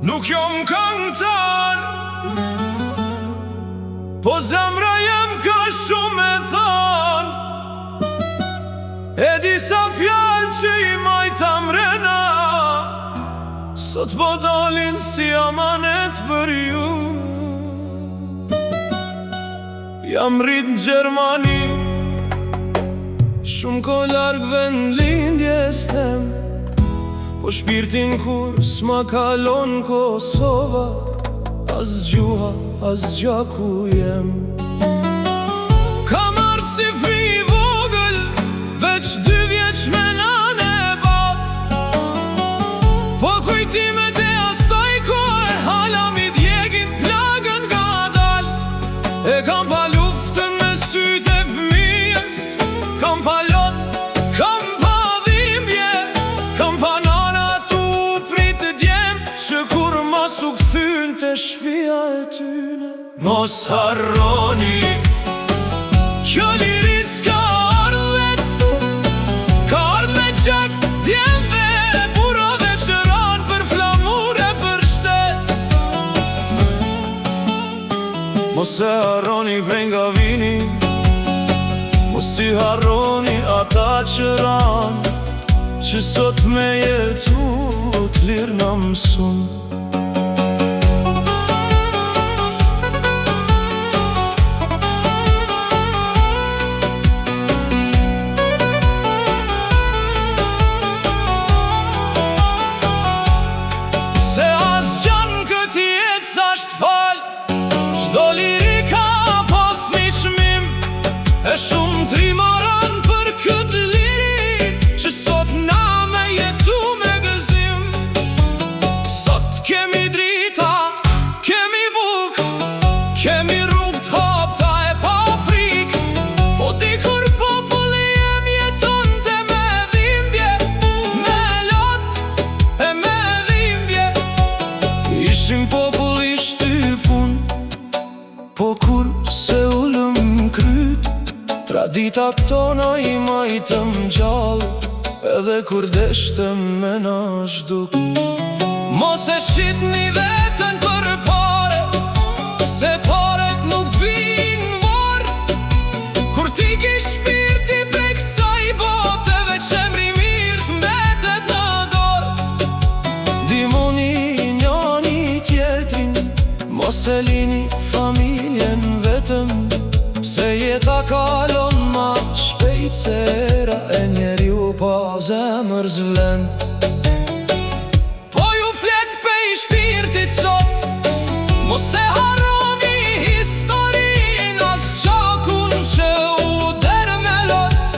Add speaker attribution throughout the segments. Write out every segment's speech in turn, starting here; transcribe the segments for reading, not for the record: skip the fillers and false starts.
Speaker 1: Nuk jom këngëtar, po zemra jem ka shumë e than. E disa fjallë që I majta mrena, sot po dalin si amanet për ju. Jam rrit në Gjermani, shumë ko larg vend lindjes tem, po shpirtin kur s'ma kalon Kosova, as gjuha, as gjaku jem. Kam ardh si fri vogël, veç 2 vjeç me nane e bab, po kujtimet e asaj kohë hala mi djegin plagën nga dal. E kam pa luftën me sytë e fëmijës, kam pa lot, kam pa dhimbje, kam pa nana tu prit të djem, që kur mos u kthyn te shpia e tyne. Mos harroni, kjo liri s'ka ardhet, ka ardh me qak djemve, burrave që ran për flamure për shtet. Mos e harroni prej nga vini, mos I harroni ata që ran, që sot me jetu t'lirë na mësun. Se as gjanë këtë jetë sa s'tfal, çdo liri ka pas një çmim, e shumë trimoran për këtë liri, që sot na me jetu me gëzim. Sot kemi drita, kemi buk, kemi rrug t'hapta e pa frik, po dikur populli jem jetonte me dhimbje, me lot e me dhimbje. Ishim popull I shtypun, po kur se ullëm kryt, traditat tona I majtëm gjallë, edhe kur deshtëm me na zhduk. Mos e shitni vetën për pare, se paret nuk t'vin var. Kur ti ki shpirti prej kësaj bote, veç emri mirë t'mbetet në dorë. Dimoni njani tjetrin, mos e lini familjen vetëm, se jeta kalon ma shpejt se era e njeriu pa zemër zvlen. Po ju flet pej shpirtit sot, mos e harroni historin, as qakun që u der me lot.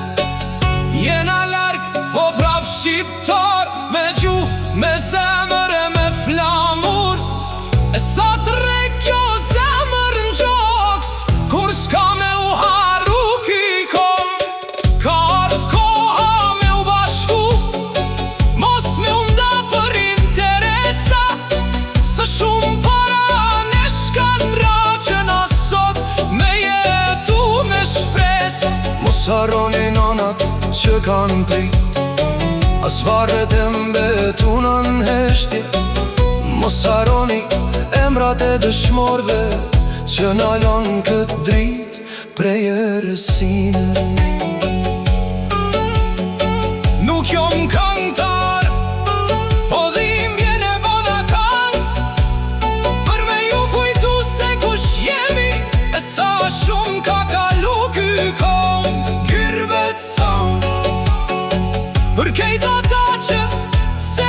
Speaker 1: Jena larg, po prap shqiptar, me gjuhë, me zemër e me flamur. E sa t'rek kjo zemër në gjoks, kur s'ka me u harru ki kom. Ka ardh koha me u bashku, mos me u nda për interesa, se shumë para ne shkan ra, që na sot me jetu me shpresa. Mos harroni nanat që kan prit, as varret e mbetuna n'heshtje. Mos harroni emrat e dëshmorve, që na lon këtë drit prej erësine. Nuk jom këngëtar, po dhimbjen e bona kanë, për me ju kujtu se kush jemi, e sa shumë ka kalu ky kom. Gyrbet sound, për kejt ata që se